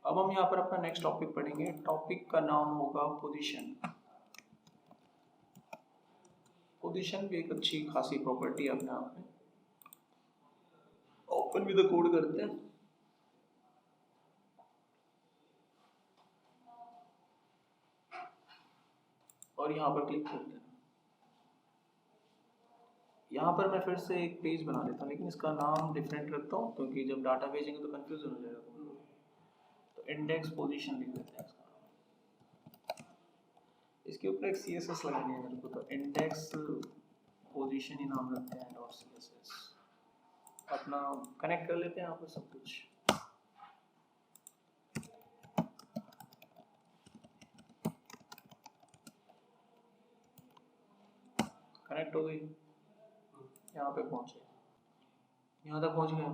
अब हम यहाँ पर अपना नेक्स्ट टॉपिक पढ़ेंगे। टॉपिक का नाम होगा पोजीशन। पोजीशन भी एक अच्छी खासी प्रॉपर्टी है अपने आप में। ओपन विद द कोड करते हैं। और यहाँ पर क्लिक करते हैं। यहाँ पर मैं फिर से एक पेज बना लेता हूँ, लेकिन इसका नाम डिफरेंट रखता हूँ क्योंकि जब डाटा भेजेंगे तो कंफ्यूजन हो जाएगा। तो इंडेक्स पोजीशन लिख देते हैं इसका। इसके ऊपर एक CSS लगानी है मेरे को, तो इंडेक्स पोजीशन ही नाम रखते हैं .css। अपना कनेक्ट कर लेते हैं यहाँ पर सब कुछ। कनेक्ट हो गई, यहाँ पे पहुँचे, यहाँ तक पहुँच गया।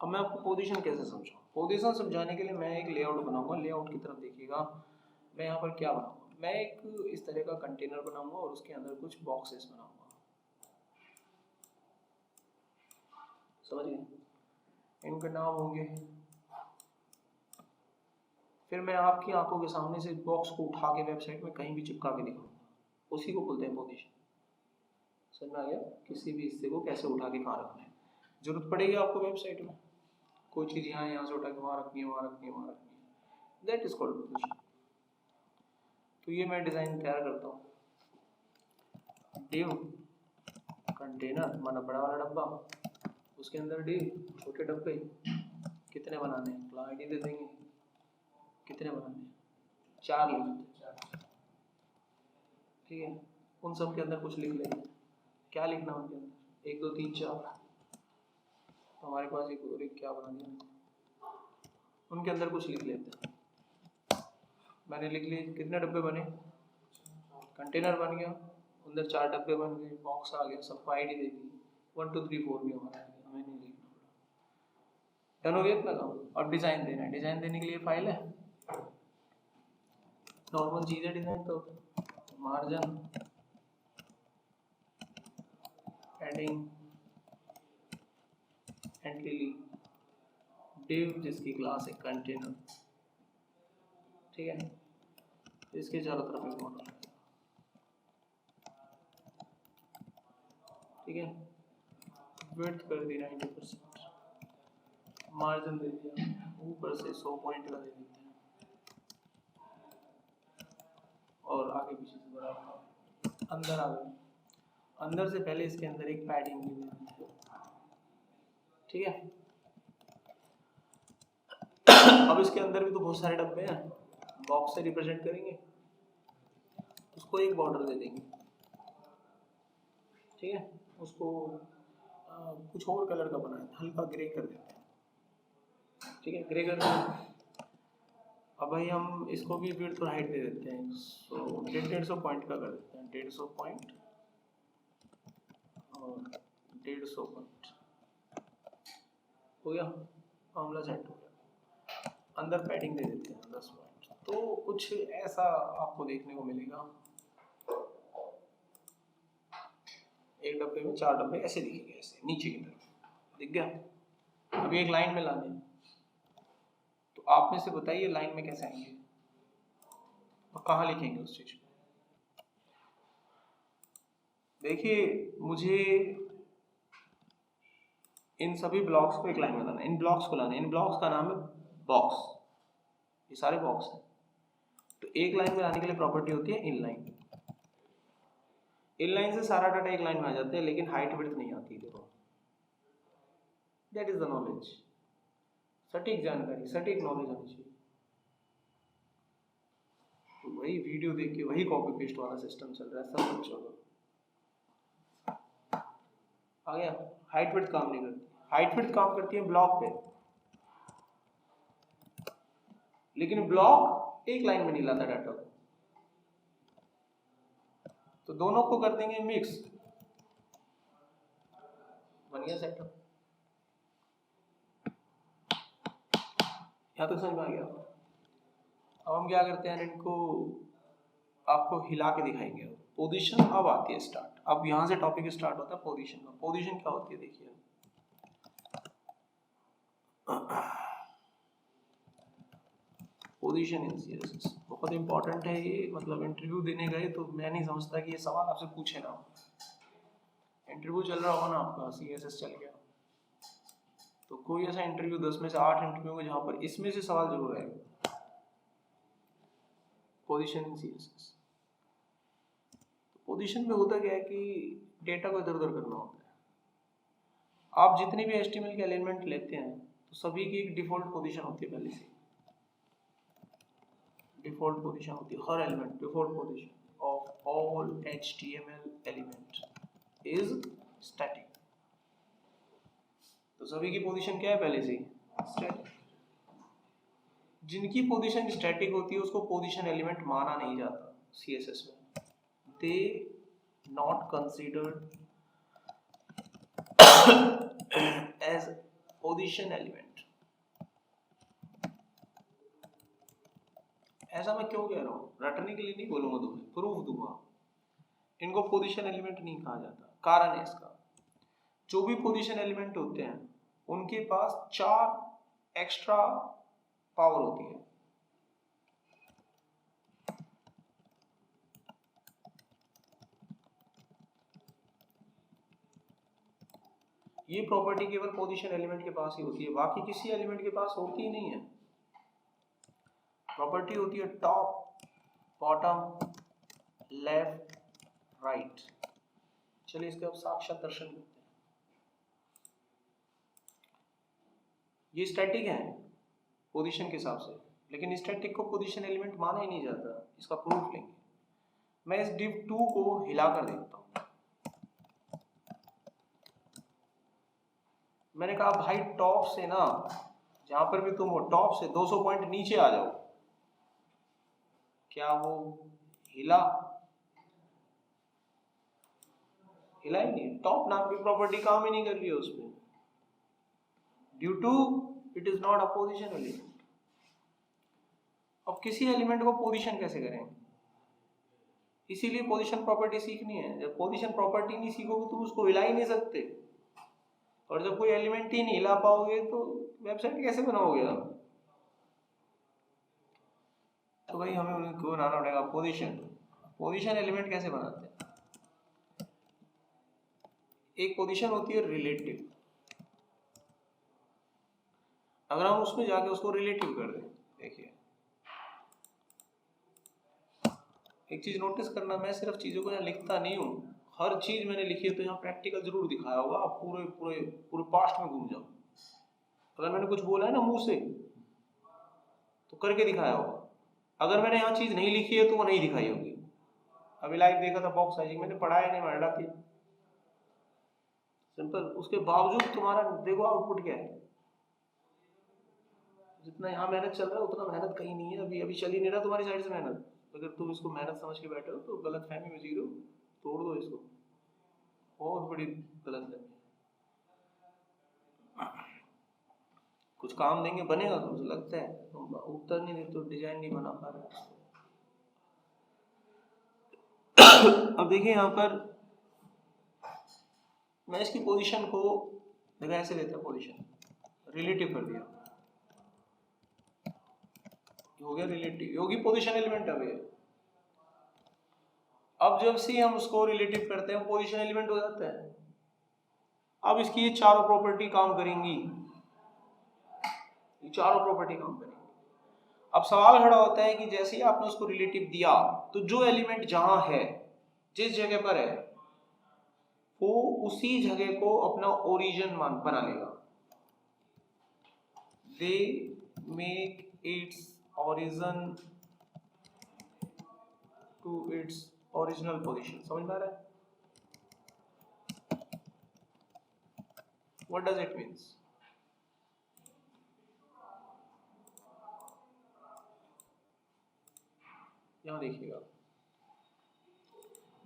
अब मैं आपको पोजीशन कैसे समझाऊँ। पोजीशन समझाने के लिए मैं एक लेआउट बनाऊंगा। लेआउट की तरफ देखिएगा। मैं यहाँ पर क्या बनाऊंगा, मैं एक इस तरह का कंटेनर बनाऊंगा और उसके अंदर कुछ बॉक्सेस बनाऊंगा। समझ गए, इनके नाम होंगे। फिर मैं आपकी आंखों के सामने से बॉक्स को उठा के वेबसाइट में कहीं भी चिपका के दिखाऊंगा, उसी को बोलते हैं पोजीशन। समझ में आ गया, किसी भी हिस्से को कैसे उठा के कहाँ रखना है। जरूरत पड़ेगी आपको वेबसाइट में, कोई चीज़ यहाँ से उठा के वहाँ रखनी है, वहाँ रखनी है, वहाँ रखनी है, दैट इज कॉल्ड पोजीशन। तो ये मैं डिज़ाइन तैयार करता हूँ। डिव कंटेनर माना बड़ा वाला डब्बा, उसके अंदर डिव छोटे डब्बे। कितने बनाने हैं, क्लास आईडी दे देंगे। कितने बनाने हैं, 4 लिख देते हैं। ठीक है, उन सब के अंदर कुछ लिख लेंगे। क्या लिखना उनके अंदर, 1 2 3 4। तो हमारे पास एक और एक क्या बना दिया, उनके अंदर कुछ लिख लेते हैं। मैंने लिख लिए, कितने डब्बे बने, कंटेनर बन गया, अंदर 4 डब्बे बन गए, बॉक्स आ गया, सबको आईडी दे दी। 1 2 3 4 भी हमारा है, हमें नहीं लिखना पड़ा। डन हो गया इतना काम। और डिज़ाइन देना है। डिज़ाइन देने के लिए फाइल है, नॉर्मल चीज़ है डिज़ाइन। तो मार्जिन, हेडिंग, एंटिटी, डिव जिसकी क्लास है कंटेनर। ठीक है, इसके चारों तरफ एक मॉडल है। ठीक है, विड्थ कर दी 90%, मार्जिन दे दिया, ऊपर से 100 पॉइंट का दे देते हैं, और आगे पीछे से बड़ा। अंदर आ गए, अंदर से पहले इसके अंदर एक पैडिंग भी दे देते हैं। ठीक है, अब इसके अंदर भी तो बहुत सारे डब्बे हैं, बॉक्स से रिप्रेजेंट करेंगे, उसको एक बॉर्डर दे देंगे। ठीक है, उसको कुछ और कलर का बनाए, हल्का ग्रे कर देते हैं। ठीक है, ग्रे कर देते। अब भाई हम इसको भी विड्थ और हाइट दे देते हैं। सो 150 पॉइंट का कर देते हैं, 150 पॉइंट और 150 पॉइंट हो गया, मामला सेट हो गया। अंदर पैडिंग दे देते हैं 10 पॉइंट। तो कुछ ऐसा आपको देखने को मिलेगा। एक डब्बे में 4 डब्बे ऐसे दिखेंगे, ऐसे नीचे की तरफ दिख गया। अभी एक लाइन में लाने, तो आप में से बताइए लाइन में कैसे आएंगे और कहाँ लिखेंगे उस चीज को। देखिए, मुझे इन सभी ब्लॉक्स को एक लाइन में लाना है, इन ब्लॉक्स को लाना है। इन ब्लॉक्स का नाम है बॉक्स, ये सारे बॉक्स हैं। तो एक लाइन में लाने के लिए प्रॉपर्टी होती है इनलाइन। इनलाइन से सारा डाटा एक लाइन में आ जाता है, लेकिन हाइट विड्थ नहीं आती। देखो, दैट इज द नॉलेज। सटीक जानकारी, सटीक नॉलेज होनी चाहिए। तो वही वीडियो देख के वही कॉपी पेस्ट वाला सिस्टम चल रहा है सब बच्चों को। आ गया, हाइट विड्थ काम नहीं करती। हाइट विड्थ काम करती है ब्लॉक पे, लेकिन ब्लॉक एक लाइन में नहीं लाता डाटा को। तो दोनों को कर देंगे मिक्स, बन गया सेटअप। यहाँ तक समझ में आ गया। अब हम क्या करते हैं, इनको आपको हिला के दिखाएंगे। पोजीशन अब आती है स्टार्ट। अब यहाँ से टॉपिक स्टार्ट होता है पोजीशन का। पोजीशन क्या होती है देखिए, पोजीशन इन सीएसएस बहुत इंपॉर्टेंट है ये, मतलब इंटरव्यू देने गए तो मैं नहीं समझता कि ये सवाल आपसे पूछे ना। इंटरव्यू चल रहा होगा ना आपका, सीएसएस चल गया, तो कोई ऐसा इंटरव्यू 10 में से 8 इंटरव्यू में जहाँ पर इसमें से सवाल जरूर आएगा, पोजीशन इन सीएसएस। पोजीशन में होता क्या है कि डेटा को इधर उधर करना होता है। आप जितने भी HTML के एलिमेंट लेते हैं तो सभी की एक डिफॉल्ट पोजीशन होती है, पहले से डिफॉल्ट पोजीशन होती है हर element. Default position of all HTML element is static. तो सभी की पोजीशन क्या है पहले से स्टैटिक। जिनकी पोजीशन स्टैटिक होती है उसको पोजीशन एलिमेंट माना नहीं जाता CSS में। They not considered as position element. ऐसा मैं क्यों कह रहा हूँ, रटने के लिए नहीं बोलूंगा, तुम्हें प्रूफ दूंगा। इनको पोजीशन एलिमेंट नहीं कहा जाता, कारण है इसका, जो भी पोजीशन एलिमेंट होते हैं उनके पास 4 एक्स्ट्रा पावर होती है। ये प्रॉपर्टी केवल पोजीशन एलिमेंट के पास ही होती है, बाकी किसी एलिमेंट के पास होती ही नहीं है। प्रॉपर्टी होती है टॉप, बॉटम, लेफ्ट, राइट। चलिए इसका अब साक्षात दर्शन करते हैं। ये स्टैटिक है पोजीशन के हिसाब से, लेकिन स्टैटिक को पोजीशन एलिमेंट माना ही नहीं जाता। इसका प्रूफ लेंगे। मैं इस div 2 को हिलाकर देखता हूँ। मैंने कहा भाई टॉप से ना, जहां पर भी तुम हो टॉप से 200 पॉइंट नीचे आ जाओ। क्या वो हिला? हिला ही नहीं। टॉप नाम की प्रॉपर्टी काम ही नहीं कर रही है उसमें, due to it is not a position element. अब किसी एलिमेंट को पोजीशन कैसे करेंगे, इसीलिए पोजीशन प्रॉपर्टी सीखनी है। जब पोजीशन प्रॉपर्टी नहीं सीखोगे तो उसको हिला ही नहीं सकते, और जब कोई एलिमेंट ही नहीं हिला पाओगे तो वेबसाइट कैसे बनाओगे आप? तो भाई हमें उनको बनाना पड़ेगा पोजीशन। पोजीशन एलिमेंट कैसे बनाते हैं? एक पोजीशन होती है रिलेटिव। अगर हम उसमें जाके उसको रिलेटिव कर दें, देखिए एक चीज नोटिस करना, मैं सिर्फ चीजों को यहाँ लिखता नहीं हूँ, हर चीज मैंने लिखी है तो यहाँ प्रैक्टिकल जरूर दिखाया होगा। आप पूरे पूरे पूरे पास्ट में घूम जाओ, अगर मैंने कुछ बोला है ना मुंह से तो करके दिखाया होगा। अगर मैंने यहाँ चीज नहीं लिखी है तो वो नहीं दिखाई होगी। अभी लाइव देखा था बॉक्स साइजिंग, मैंने पढ़ाया नहीं, मैं थी सिंपल। उसके बावजूद तुम्हारा देखो आउटपुट क्या है। जितना यहाँ मेहनत चल रहा है उतना मेहनत कहीं नहीं है। अभी चल ही नहीं रहा तुम्हारी साइड से मेहनत। अगर तुम इसको मेहनत समझ के बैठे हो तो गलत फहमी में जी रहे हो, तोड़ दो इसको। बहुत बड़ी गलत फहमी। कुछ काम देंगे बनेगा, तुमसे लगता है तुम उत्तर नहीं देते तो डिजाइन नहीं बना पा रहे। अब देखिए यहाँ पर मैं इसकी पोजीशन को देखा ऐसे देता, पोजीशन रिलेटिव कर दिया, हो गया रिलेटिव, होगी पोजीशन एलिमेंट। अब जब से हम उसको रिलेटिव करते हैं पोजीशन एलिमेंट हो जाता है। अब इसकी ये चारों प्रॉपर्टी काम करेंगी, ये चारों प्रॉपर्टी काम करेंगी। अब सवाल खड़ा होता है कि जैसे ही आपने उसको रिलेटिव दिया तो जो एलिमेंट जहां है, जिस जगह पर है, वो उसी जगह को अपना ओरिजिन बना लेगा। They make it's origin to its original position। समझ में आ रहा है? What does it means? यहां देखिएगा,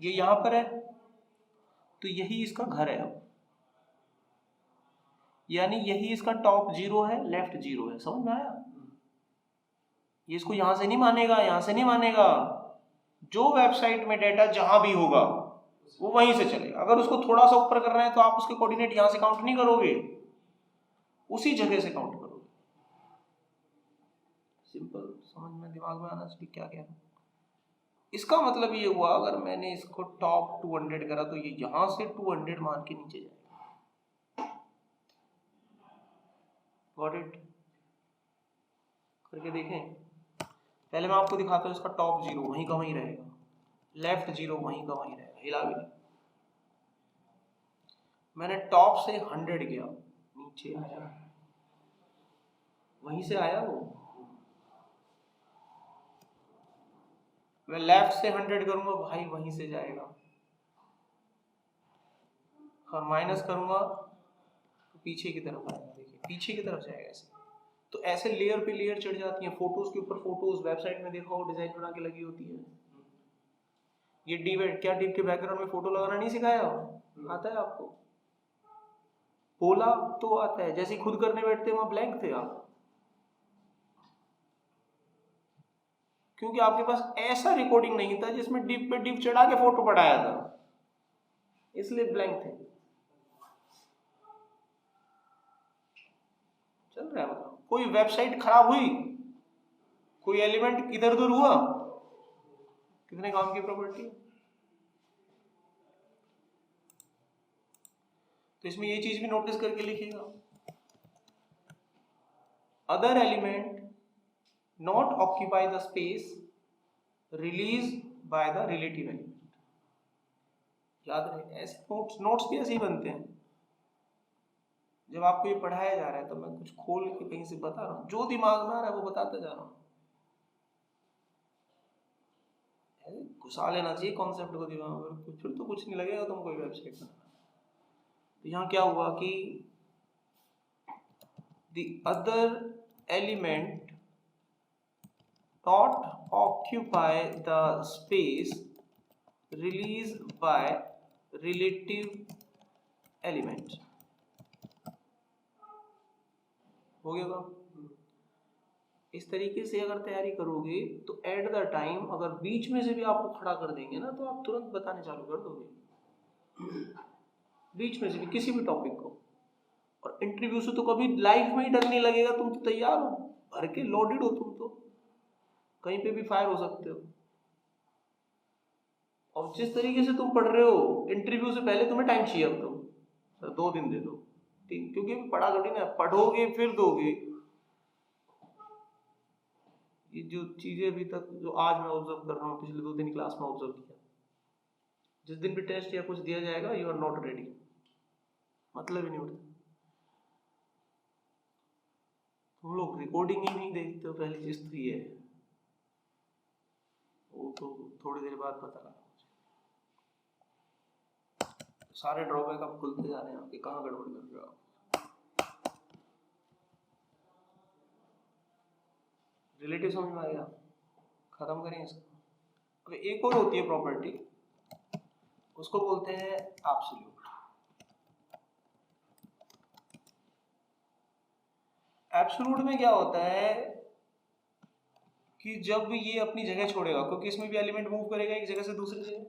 ये यहां पर है तो यही इसका घर है। अब यानी यही इसका टॉप 0 है, लेफ्ट 0 है। समझ में आया? ये इसको यहां से नहीं मानेगा, यहां से नहीं मानेगा। जो वेबसाइट में डेटा जहां भी होगा वो वहीं से चलेगा। अगर उसको थोड़ा सा ऊपर करना है तो आप उसके कोऑर्डिनेट यहां से काउंट नहीं करोगे, उसी जगह से काउंट करोगे। सिंपल समझ में दिमाग में आना चाहिए क्या कह रहा हूँ। इसका मतलब ये हुआ अगर मैंने इसको टॉप 200 करा तो ये यहां से 200 मान के नीचे जाएगा। Got it? करके देखें। पहले मैं आपको दिखाता हूँ इसका टॉप 0 वहीं का वहीं रहेगा, लेफ्ट 0 वहीं का वहीं रहेगा, हिला भी नहीं। मैंने टॉप से 100 किया, नीचे आया, वहीं से आया वो। मैं लेफ्ट से 100 करूंगा भाई वहीं से जाएगा, और माइनस करूंगा तो पीछे की तरफ आएगा। देखिए पीछे की तरफ जाएगा ऐसे। तो ऐसे लेयर पे लेयर चढ़ जाती हैं, फोटोज के ऊपर फोटोज। वेबसाइट में देखा हो डिजाइन बना के लगी होती है। ये डिव, क्या डिव के बैकग्राउंड में फोटो लगाना नहीं सिखाया हो? आता है आपको? पोला तो आता है, जैसे खुद करने बैठते वहां ब्लैंक थे आप, क्योंकि आपके पास ऐसा रिकॉर्डिंग नहीं था जिसमें डिव पे डिव चढ़ा के फोटो पढ़ाया था, इसलिए ब्लैंक थे। चल रहा है मतलब। कोई वेबसाइट खराब हुई, कोई एलिमेंट इधर उधर हुआ, कितने काम की प्रॉपर्टी। तो इसमें ये चीज भी नोटिस करके लिखिएगा, other element not occupy the space release by the relative element. याद रहे, ऐसे नोट्स भी ऐसे ही बनते हैं। जब आपको ये पढ़ाया जा रहा है तो मैं कुछ खोल के कहीं से बता रहा हूँ, जो दिमाग में आ रहा है वो बताता जा रहा हूँ। घुसा लेना चाहिए कॉन्सेप्ट को दिमाग में, फिर तो कुछ नहीं लगेगा तुमको कोई वेबसाइट बनाना। तो यहाँ क्या हुआ कि the other element not occupy the space released by relative element। हो गया काम? इस तरीके से अगर तैयारी करोगे तो एट द टाइम अगर बीच में से भी आपको खड़ा कर देंगे ना तो आप तुरंत बताने चालू कर दोगे, बीच में से भी किसी भी टॉपिक को। और इंटरव्यू से तो कभी लाइफ में ही डर नहीं लगेगा, तुम तो तैयार हो, भर के लोडेड हो, तुम तो कहीं पे भी फायर हो सकते हो। और जिस तरीके से तुम पढ़ रहे हो, इंटरव्यू से पहले तुम्हें टाइम चाहिए, अब तुम 2 दिन दे दो, क्योंकि पढ़ा थोड़ी ना, पढ़ोगे फिर दोगे। ये जो चीजें अभी तक जो आज मैं ऑब्जर्व कर रहा हूँ, पिछले 2 दिन क्लास में ऑब्जर्व किया, जिस दिन भी टेस्ट या कुछ दिया जाएगा यू आर नॉट रेडी, मतलब ही नहीं उठता। तुम लोग रिकॉर्डिंग ही नहीं देखते हो, पहली चीज तो ये है, वो तो थोड़ी देर बाद पता लगा। सारे ड्रॉबैक अब खुलते जा रहे हैं आपके, कहाँ गड़बड़ कर रहे हो आप। रिलेटिव समझ में आ गया? खत्म करें इसको। अब एक और होती है प्रॉपर्टी, उसको बोलते हैं एब्सोल्यूट। एब्सोल्यूट में क्या होता है कि जब ये अपनी जगह छोड़ेगा, क्योंकि इसमें भी एलिमेंट मूव करेगा एक जगह से दूसरी जगह,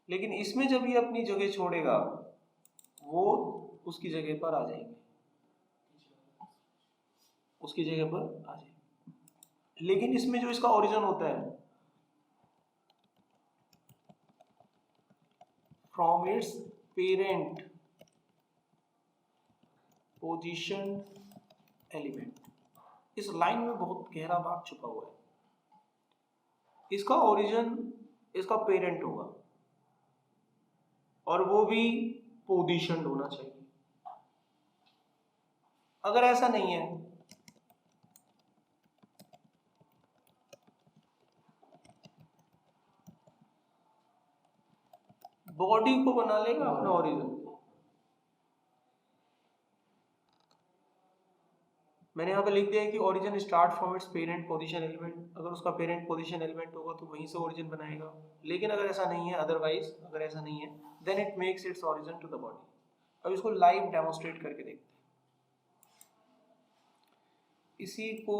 लेकिन इसमें जब ये अपनी जगह छोड़ेगा वो उसकी जगह पर आ जाएंगे, उसकी जगह पर आ जाएंगे। लेकिन इसमें जो इसका ओरिजिन होता है from its parent position element, इस लाइन में बहुत गहरा बात छुपा हुआ है। इसका ओरिजिन इसका पेरेंट होगा और वो भी पोजीशन होना चाहिए। अगर ऐसा नहीं है बॉडी को बना लेगा अपना ओरिजिन। मैंने यहाँ पे लिख दिया है कि origin start from its parent position element. अगर उसका पेरेंट पोजीशन एलिमेंट होगा तो वहीं से ओरिजिन बनाएगा, लेकिन अगर ऐसा नहीं है, अदरवाइज अगर ऐसा नहीं है then it makes its origin to the body. अब इसको लाइव डेमोन्स्ट्रेट करके देखते हैं। इसी को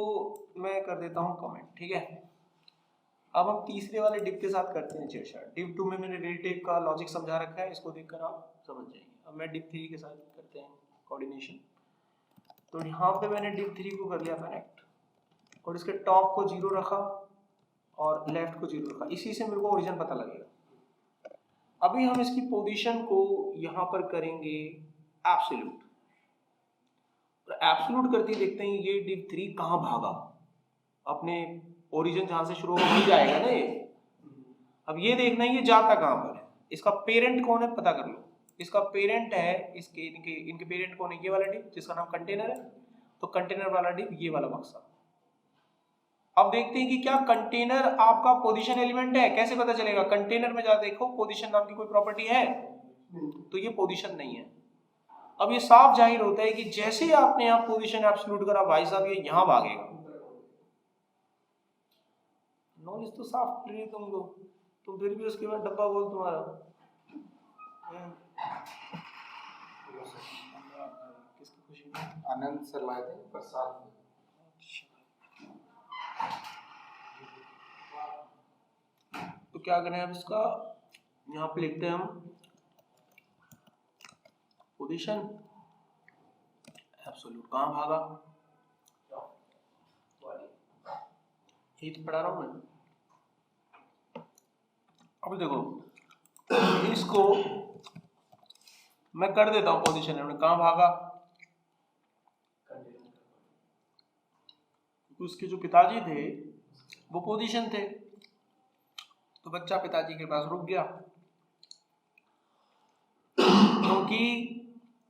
मैं कर देता हूँ कमेंट, ठीक है। अब हम तीसरे वाले डिव के साथ करते हैं छेड़छाड़। डिव 2 में मैंने रिलेटिव का लॉजिक समझा रखा है, इसको देखकर आप समझ जाएंगे। अब मैं डिव 3 के साथ करते हैं कोऑर्डिनेशन। तो यहाँ पे मैंने डिव 3 को कर लिया कनेक्ट, और इसके टॉप को 0 रखा और लेफ्ट को 0 रखा, इसी से मेरे को ओरिजिन पता लगेगा। अभी हम इसकी पोजीशन को यहाँ पर करेंगे एब्सोल्यूट, एब्सोल्यूट करके देखते हैं ये div3 कहाँ भागा, अपने ओरिजिन जहाँ से शुरू होगा वहीं जाएगा ना ये। अब ये देखना है ये जाता कहाँ पर है, इसका पेरेंट कौन है पता कर लो। इसका पेरेंट है इसके इनके पेरेंट कौन है, ये वाला डिव जिसका नाम कंटेनर है, तो कंटेनर वाला डिव ये वाला बक्सा। अब देखते हैं कि क्या कंटेनर आपका पोजीशन एलिमेंट है, कैसे पता चलेगा, कंटेनर में जा देखो पोजीशन नाम की कोई प्रॉपर्टी है, तो ये पोजीशन नहीं है। अब ये साफ जाहिर होता है कि जैसे ही आपने यहाँ पोजीशन एब्सोल्यूट करा भाई साहब ये यहाँ भागेगा। नॉलेज तो साफ नहीं तुमको, तुम फिर भी उसके बाद डब्बा बोल तुम्हारा। किसकी खुशी में? आनंद सर लाए थे प्रसाद। तो क्या करें अब इसका, यहाँ पे लिखते हैं हम पोजीशन एब्सोल्यूट कहाँ भागा, यही तो पढ़ा रहा हूँ मैं। अब देखो इसको मैं कर देता हूँ पोजीशन एलिमेंट कहाँ भागा, उसके जो पिताजी थे वो पोजीशन थे, तो बच्चा पिताजी के पास रुक गया, क्योंकि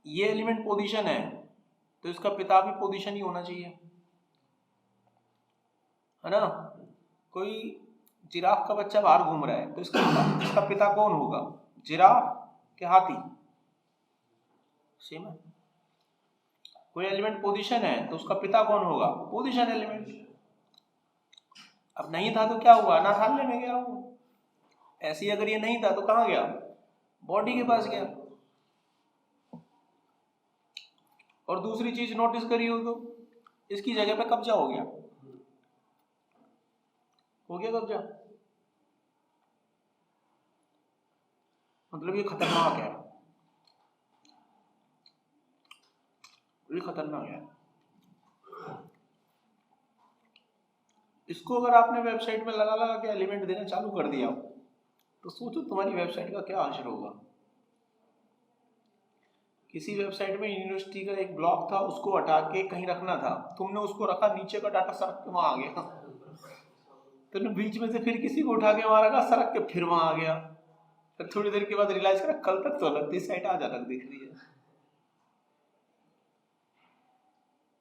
ये एलिमेंट पोजीशन है तो इसका पिता भी पोजीशन ही होना चाहिए, है ना। कोई जिराफ का बच्चा बाहर घूम रहा है तो इसका पिता कौन होगा, जिराफ के हाथी, सेम है। कोई एलिमेंट पोजीशन है तो उसका पिता कौन होगा, पोजीशन एलिमेंट। अब नहीं था तो क्या हुआ, अनाथालय में गया वो। ऐसे ही अगर ये नहीं था तो कहाँ गया, बॉडी के पास गया। और दूसरी चीज नोटिस करी हो तो इसकी जगह पे कब्जा हो गया कब्जा, मतलब ये खतरनाक है, ये खतरनाक है। इसको अगर आपने वेबसाइट में लगा लगा के एलिमेंट देना चालू कर दिया तो सोचो तुम्हारी वेबसाइट का क्या हासिल होगा। किसी वेबसाइट में यूनिवर्सिटी का एक ब्लॉक था, उसको हटा के कहीं रखना था, तुमने उसको रखा नीचे का डाटा सरक के वहां आ गया, तुमने बीच में से फिर किसी को उठा के वहां रखा, सरक के फिर वहां आ गया, फिर थोड़ी देर के बाद रियलाइज करा कल तक तो अलग थी साइट, आज अलग दिख रही है।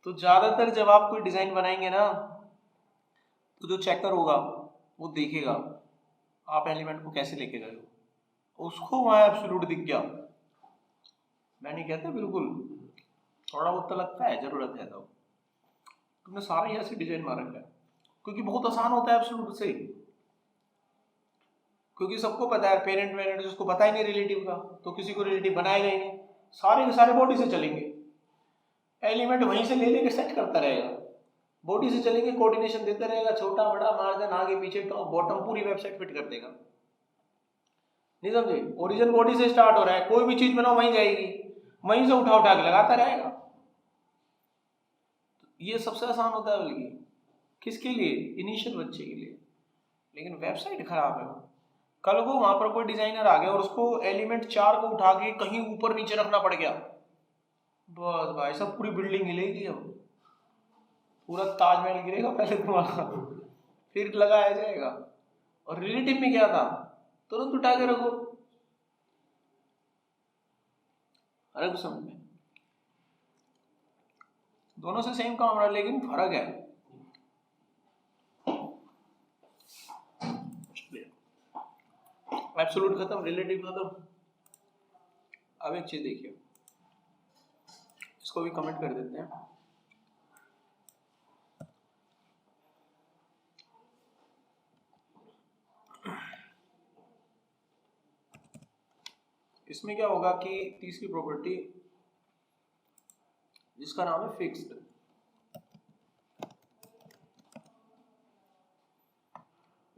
तो ज्यादातर जब आप कोई डिजाइन बनाएंगे ना तो जो चेकर होगा वो देखेगा आप एलिमेंट को कैसे लेके गए हो, उसको वहां एब्सोल्यूट दिख गया। मैं नहीं कहता बिल्कुल, थोड़ा बहुत तो लगता है जरूरत है, तो तुमने सारा ही ऐसे डिजाइन मार रखा है, क्योंकि बहुत आसान होता है एब्सोल्यूट से, क्योंकि सबको पता है पेरेंट वेरेंट जिसको पता ही नहीं रिलेटिव का तो किसी को रिलेटिव बनाएगा ही नहीं, सारे के सारे बॉडी से चलेंगे, एलिमेंट वहीं से ले लेके सेट करता रहेगा, बॉडी से चलेंगे, कोऑर्डिनेशन देता रहेगा, छोटा बड़ा मार्जिन आगे पीछे टॉप बॉटम पूरी वेबसाइट फिट कर देगा। नहीं समझे, ओरिजिन बॉडी से स्टार्ट हो रहा है, कोई भी चीज बनाओ वहीं जाएगी, वहीं से उठा उठा के लगाता रहेगा। ये सबसे आसान होता है बल्कि किसके लिए, इनिशियल बच्चे के लिए। लेकिन वेबसाइट खराब है, कल को वहां पर कोई डिजाइनर आ गया और उसको एलिमेंट 4 को उठा के कहीं ऊपर नीचे रखना पड़ गया, बस भाई सब पूरी बिल्डिंग हिलेगी, अब पूरा ताजमहल गिरेगा पहले तुम्हारा, फिर लगाया जाएगा। और रिलेटिव में क्या था, तुरंत उठा के रखो, अलग समझ में, दोनों से सेम काम रहा लेकिन फर्क है। एब्सोल्यूट खत्म, रिलेटिव खत्म। अब एक चीज देखिए, इसको भी कमेंट कर देते हैं। इसमें क्या होगा कि तीसरी प्रॉपर्टी जिसका नाम है फिक्स्ड,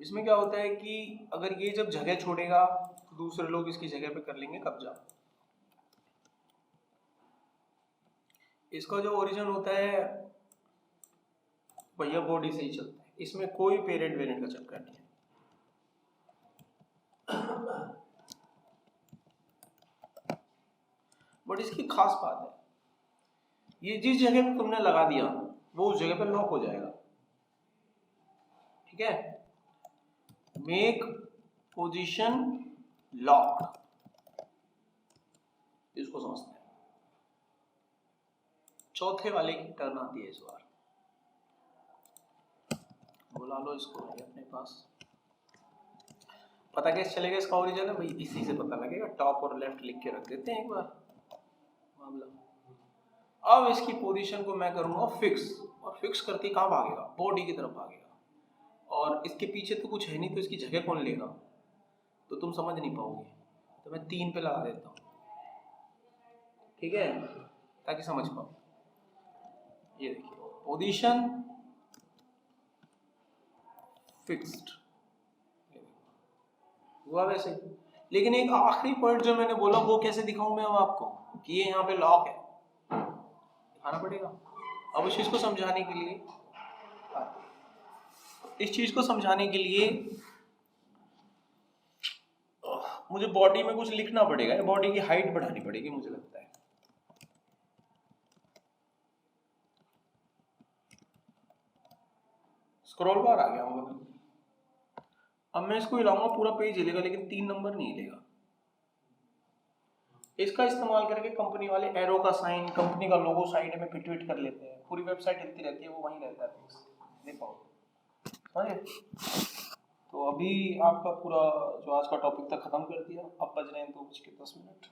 इसमें क्या होता है कि अगर ये जब जगह छोड़ेगा तो दूसरे लोग इसकी जगह पे कर लेंगे कब्जा। इसका जो ओरिजिन होता है भैया बॉडी से ही चलता है, इसमें कोई पेरेंट वेरेंट का चक्कर नहीं है। बट इसकी खास बात है, ये जिस जगह पे तुमने लगा दिया वो उस जगह पे लॉक हो जाएगा। ठीक है, मेक पोजीशन लॉक्ड, इसको समझते हैं। चौथे वाले की टर्न आती है इस बार, बुला लो इसको अपने पास। पता कैसे चलेगा इसका ओरिजिन है भाई, इसी से पता लगेगा। टॉप और लेफ्ट लिख के रख देते हैं एक बार मामला। अब इसकी पोजीशन को मैं करूंगा फिक्स, और फिक्स करके कहाँ भागेगा, बॉडी की तरफ भागेगा। और इसके पीछे तो कुछ है नहीं, तो इसकी जगह कौन लेगा, तो तुम समझ नहीं पाओगे। तो मैं 3 पे लगा देता हूँ, ठीक है, ताकि समझ पाओ। ये देखिए पोजीशन फिक्स्ड हुआ वैसे। लेकिन एक आखिरी पॉइंट जो मैंने बोला वो कैसे दिखाऊं मैं अब आपको, कि ये यहाँ पे लॉक है, दिखाना पड़ेगा। अब इस चीज को समझाने के लिए, मुझे बॉडी में कुछ लिखना पड़ेगा, बॉडी की हाइट बढ़ानी पड़ेगी मुझे लगता है। स्क्रॉल बार आ गया होगा। अब मैं इसको हिलाऊंगा पूरा पेज हिलेगा, लेकिन 3 नंबर नहीं हिलेगा। इसका इस्तेमाल करके कंपनी वाले एरो का साइन, कंपनी का लोगो साइड में फिट कर लेते हैं, पूरी वेबसाइट हिलती रहती है, वो वहीं रहता है फिक्स। देखो समझे। तो अभी आपका पूरा जो आज का टॉपिक था खत्म कर दिया। अब बज रहे हैं 2:10।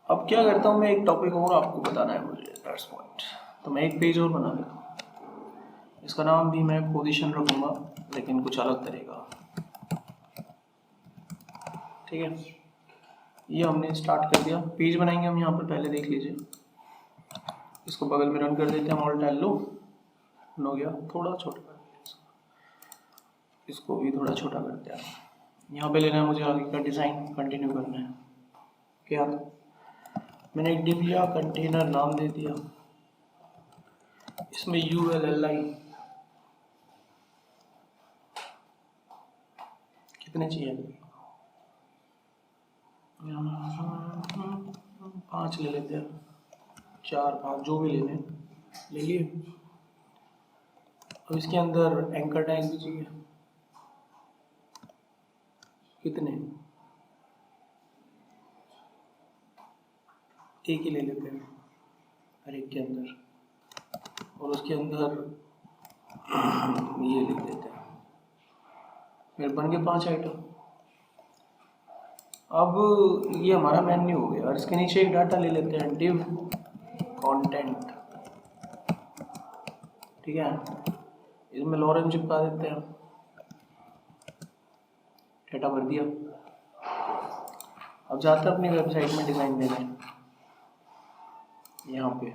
अब क्या करता हूँ मैं, एक टॉपिक और आपको बताना है मुझे, दैट्स पॉइंट। तो मैं एक पेज और बना लेता हूँ, इसका नाम भी मैं पोजीशन रखूँगा, लेकिन कुछ अलग तरीका। ठीक है, ये हमने स्टार्ट कर दिया। पेज बनाएंगे हम यहाँ पर, पहले देख लीजिए। इसको बगल में रन कर देते हैं, ऑल्ट एल लो, हो गया। थोड़ा छोटा कर दिया, इसको भी थोड़ा छोटा करते हैं। यहाँ पे लेना है मुझे आगे का डिज़ाइन, कंटिन्यू करना है। क्या मैंने एक डिव लिया, कंटेनर नाम दे दिया, इसमें ULLI कितने चाहिए, 5 ले लेते हैं, 4 5 जो भी लेने ले लिए। अब इसके अंदर एंकर टैग भी चाहिए, कितने, एक ही ले लेते हैं हर एक के अंदर। और उसके अंदर ये लिख देते हैं, फिर बन गए 5 आइटम। अब ये हमारा मेन्यू हो गया, और इसके नीचे एक डाटा ले लेते हैं, डिव कंटेंट। ठीक है, इसमें लॉरेंज चिपका देते हैं, डाटा भर दिया। अब जाते हैं अपनी वेबसाइट में डिज़ाइन देने, यहाँ पे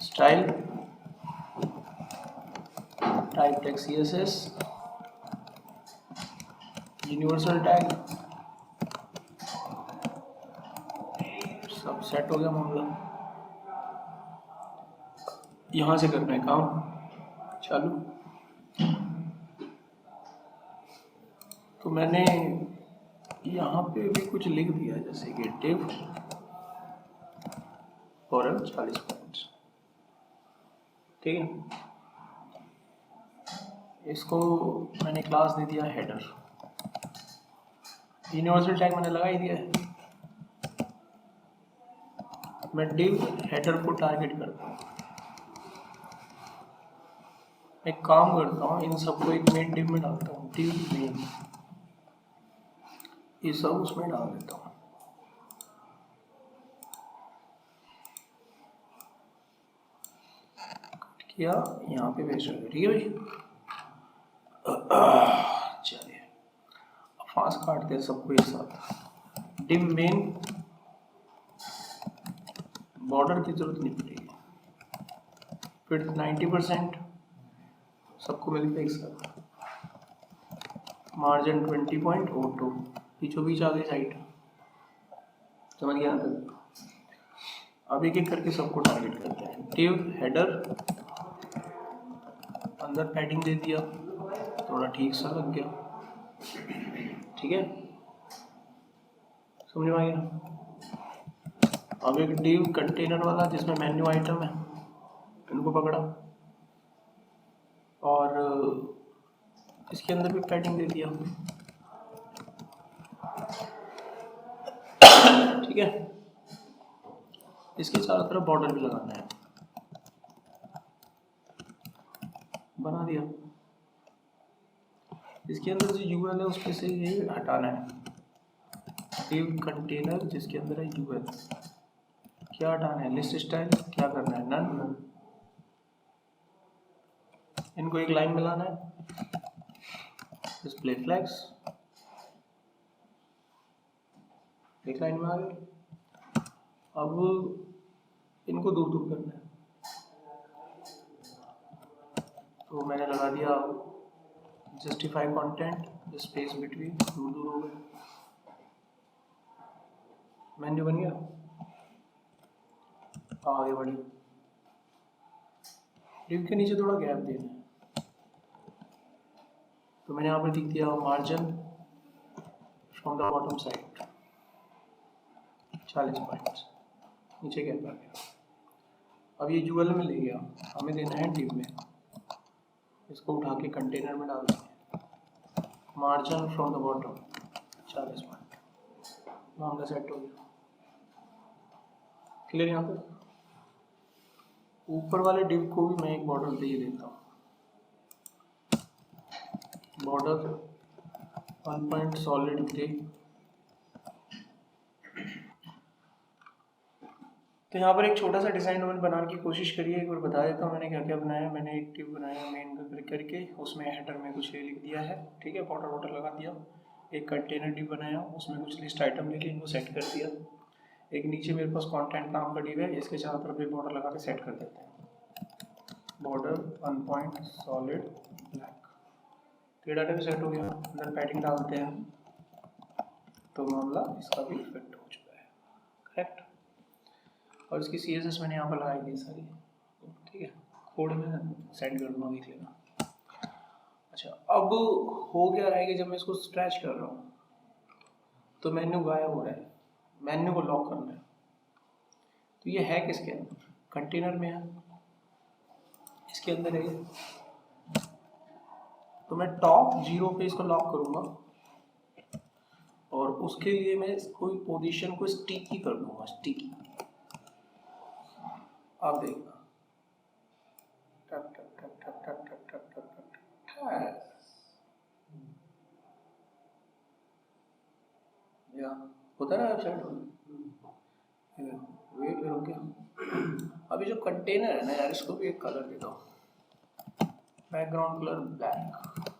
style, type tag CSS, universal tag, सब सेट हो गया मामला। यहाँ से करना है काम चालू। तो मैंने यहाँ पे भी कुछ लिख दिया, जैसे कि डिव और 40 पॉइंट्स। ठीक है, इसको मैंने क्लास दे दिया हेडर, यूनिवर्सल टैग मैंने लगा ही दिया है। मैं डिव हेडर को टारगेट करता हूँ, एक काम करता हूँ, इन सबको एक मेन डिव में डालता हूँ, डिव मेन, ये सब उसमें डाल देता हूँ। किया, यहाँ पे भेज रहे, ठीक है भाई। चलिए अब फास्ट काटते हैं सबको एक साथ। डिव मेन, बॉर्डर की जरूरत नहीं पड़ेगी, फिर 90% सबको मिलकर एक साथ, मार्जिन 20 पॉइंट, ऑटो बीचों बीच आ गई साइड, समझ गया ना। अब एक एक करके सबको टारगेट करते हैं। टिव हेडर अंदर पैडिंग दे दिया, थोड़ा ठीक सा लग गया, ठीक है, समझ में आ गया। अब एक डिव कंटेनर वाला जिसमें मेन्यू आइटम है, इनको पकड़ा और इसके अंदर भी पैडिंग दे दिया, ठीक है। इसके चारों तरफ बॉर्डर भी लगाना है, बना दिया। इसके अंदर जो यूएल है उसमें से ये हटाना है, डिव कंटेनर जिसके अंदर है यूएल, क्या हटाना है, लिस्ट स्टाइल क्या करना है, नन। इनको एक लाइन में लाना है, डिस्प्ले फ्लैग्स एक लाइन में आ गए। अब इनको दूर दूर करना है, तो मैंने लगा दिया जस्टिफाई कंटेंट स्पेस बिटवीन, दूर दूर हो गए। मेन्यू बन गया, आगे बढ़िए। डिव के नीचे थोड़ा गैप देना है, तो मैंने यहाँ पर लिख दिया margin from the bottom side 40 points, नीचे गैप आ गया। अब ये यूएल में ले गया, हमें देना है डिव में, इसको उठा के कंटेनर में डाल देंगे, margin from the bottom 40 point, मामला सेट हो गया। क्लियर यहाँ पे। ऊपर वाले डिव को भी मैं एक बॉर्डर दे देता हूँ, बॉर्डर 1 पॉइंट सॉलिड ग्रे। तो यहाँ पर एक छोटा सा डिज़ाइन मैंने बनाने की कोशिश करी है, एक बार बता देता हूँ मैंने क्या क्या बनाया। मैंने एक टिप बनाया मेन करके, उसमें हेडर में कुछ लिख दिया है, ठीक है, बॉर्डर वॉर्डर लगा दिया। एक कंटेनर डिव बनाया, उसमें कुछ लिस्ट आइटम लेके इनको सेट कर दिया। एक नीचे मेरे पास कंटेंट नाम का डिव है, इसके चारों तरफ एक बॉर्डर लगा के सेट कर देते हैं, बॉर्डर 1 पॉइंट सॉलिड ब्लैक। तो डाटा भी सेट हो गया, अंदर पैडिंग डालते हैं, तो मामला इसका भी इफेक्ट हो चुका है, करेक्ट। और इसकी CSS मैंने यहाँ पर लगाई दी सारी, ठीक है, कोड में सेंड कर दूँगा, देख लेना। अच्छा, अब हो क्या रहा है कि जब मैं इसको स्ट्रेच कर रहा हूँ तो मेन्यू गायब हो रहा है, मेन्यू को लॉक करना है। तो ये है किसके अंदर, कंटेनर में है, इसके अंदर है ये। तो मैं टॉप 0 पे इसको लॉक करूँगा और उसके लिए मैं कोई पोजीशन को स्टिकी कर दूँगा, स्टिकी। आप देखना, टक टक टक टक टक टक टक टक टक, या होता है ना वेबसाइट में। वेट रुक गया। अभी जो कंटेनर है ना यार, इसको भी एक कलर दे दो, बैकग्राउंड कलर ब्लैक।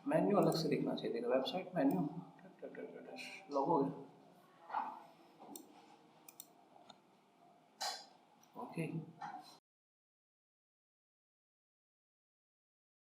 मेन्यू अलग से दिखना चाहिए, देखो वेबसाइट मेन्यू, लॉग हो गया।